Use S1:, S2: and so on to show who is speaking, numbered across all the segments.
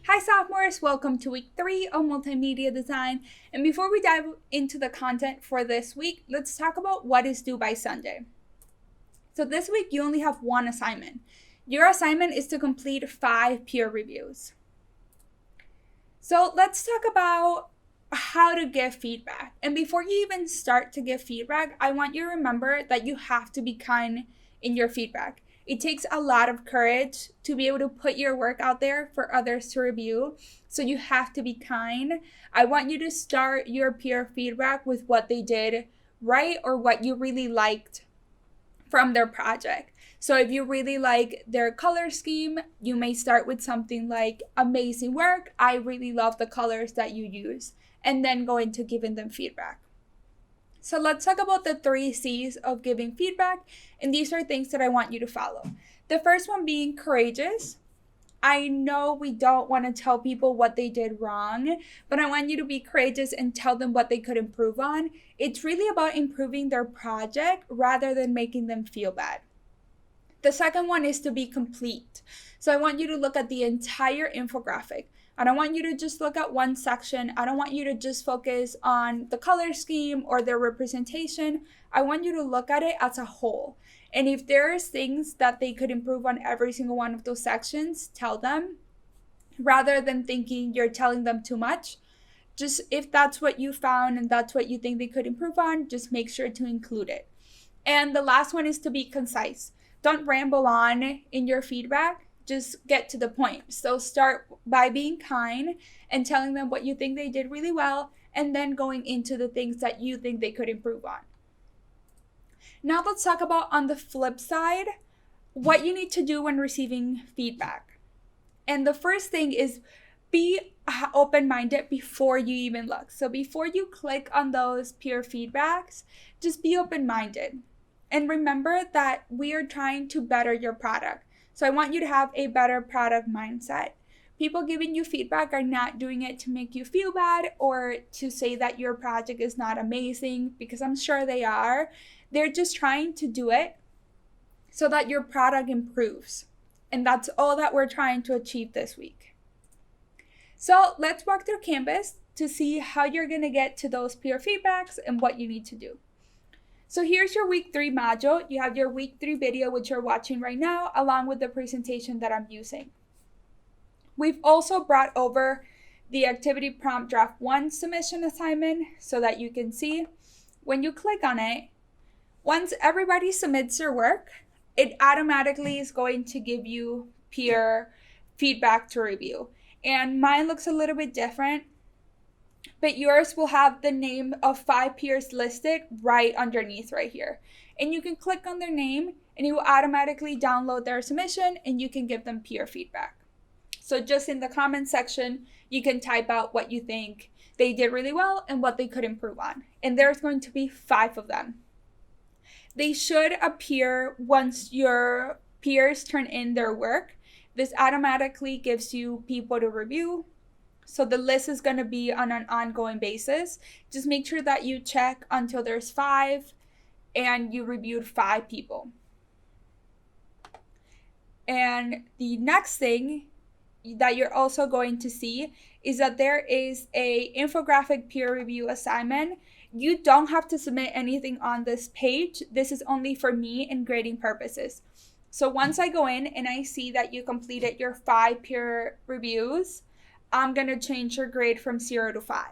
S1: Hi sophomores, welcome to week 3 of Multimedia Design. And before we dive into the content for this week, let's talk about what is due by Sunday. So this week you only have one assignment. Your assignment is to complete 5 peer reviews. So let's talk about how to give feedback. And before you even start to give feedback, I want you to remember that you have to be kind in your feedback. It takes a lot of courage to be able to put your work out there for others to review. So you have to be kind. I want you to start your peer feedback with what they did right or what you really liked from their project. So if you really like their color scheme, you may start with something like, amazing work, I really love the colors that you use, and then go into giving them feedback. So let's talk about the 3 C's of giving feedback, and these are things that I want you to follow. The first one being courageous. I know we don't want to tell people what they did wrong, but I want you to be courageous and tell them what they could improve on. It's really about improving their project rather than making them feel bad. The second one is to be complete. So I want you to look at the entire infographic. I don't want you to just look at one section. I don't want you to just focus on the color scheme or their representation. I want you to look at it as a whole. And if there's things that they could improve on every single one of those sections, tell them. Rather than thinking you're telling them too much, just if that's what you found and that's what you think they could improve on, just make sure to include it. And the last one is to be concise. Don't ramble on in your feedback. Just get to the point. So start by being kind and telling them what you think they did really well, and then going into the things that you think they could improve on. Now let's talk about, on the flip side, what you need to do when receiving feedback. And the first thing is be open-minded before you even look. So before you click on those peer feedbacks, just be open-minded. And remember that we are trying to better your product. So I want you to have a better product mindset. People giving you feedback are not doing it to make you feel bad or to say that your project is not amazing, because I'm sure they are. They're just trying to do it so that your product improves. And that's all that we're trying to achieve this week. So let's walk through Canvas to see how you're going to get to those peer feedbacks and what you need to do. So here's your week 3 module. You have your week 3 video, which you're watching right now, along with the presentation that I'm using. We've also brought over the activity prompt draft 1 submission assignment so that you can see when you click on it, once everybody submits their work, it automatically is going to give you peer feedback to review. And mine looks a little bit different, but yours will have the name of 5 peers listed right underneath right here. And you can click on their name and it will automatically download their submission and you can give them peer feedback. So just in the comment section, you can type out what you think they did really well and what they could improve on. And there's going to be 5 of them. They should appear once your peers turn in their work. This automatically gives you people to review. So the list is going to be on an ongoing basis. Just make sure that you check until there's 5 and you reviewed 5 people. And the next thing that you're also going to see is that there is a infographic peer review assignment. You don't have to submit anything on this page. This is only for me and grading purposes. So once I go in and I see that you completed your 5 peer reviews, I'm going to change your grade from 0 to 5.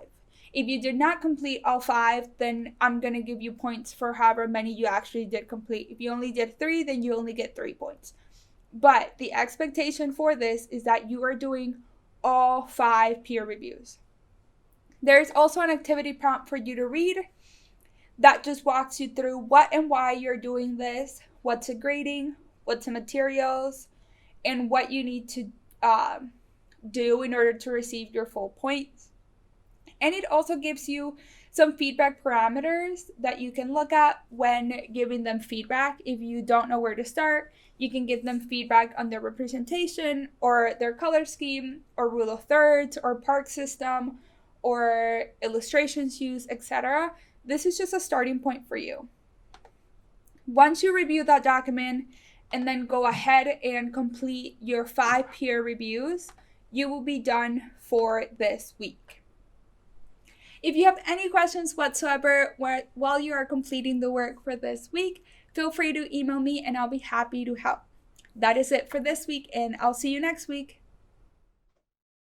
S1: If you did not complete all 5, then I'm going to give you points for however many you actually did complete. If you only did 3, then you only get 3 points. But the expectation for this is that you are doing all 5 peer reviews. There's also an activity prompt for you to read that just walks you through what and why you're doing this, what's a grading, what's the materials, and what you need to do in order to receive your full points. And it also gives you some feedback parameters that you can look at when giving them feedback. If you don't know where to start, you can give them feedback on their representation or their color scheme or rule of thirds or park system or illustrations used, etc. this is just a starting point for you. Once you review that document and then go ahead and complete your 5 peer reviews, you will be done for this week. If you have any questions whatsoever while you are completing the work for this week, feel free to email me and I'll be happy to help. That is it for this week, and I'll see you next week.